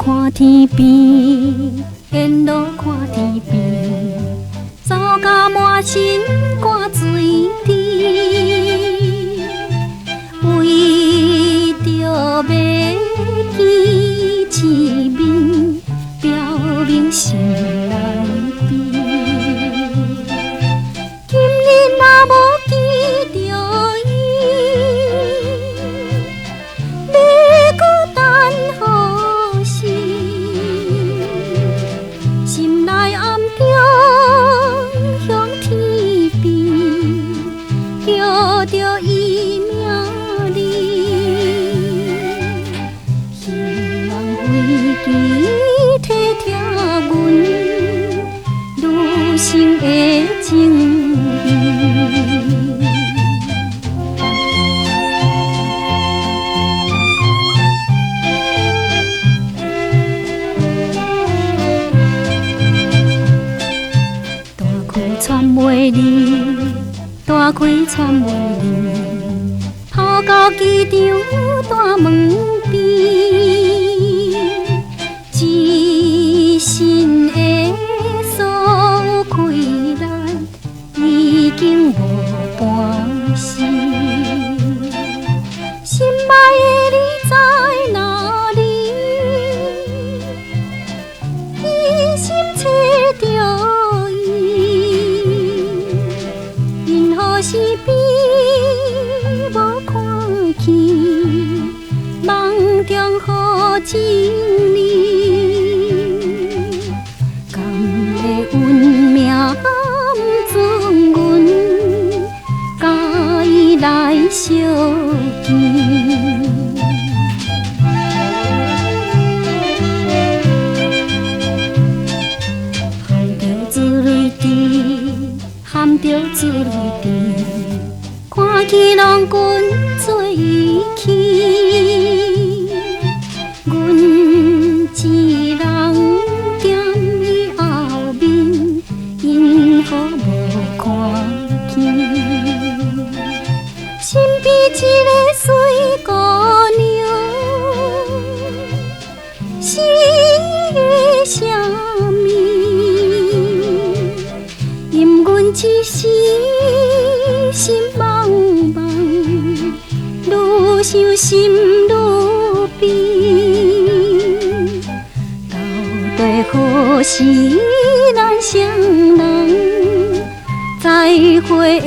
看天边，沿路看天边，走甲满身汗水滴，为着要见市面，表明心内悲。今日若无见着伊，要搁等何时？心内暗中向天边，叫着伊名字。希望飞机体贴阮女性的情意。大开喘袂离，大开喘袂离，跑到机场大门边，一身的所有困难已经无半时。心爱的你在哪里？一心找着伊，因何时变无看见？梦中好情意，甘会运命不准阮甲伊来相见。含着珠泪滴，含着珠泪滴，看起人阮做伊去，阮一人踮伊后面，因何无看见？身边一个水姑娘，是的啥物？因阮一时心茫茫，愈想心愈悲。到底何时咱双人再会的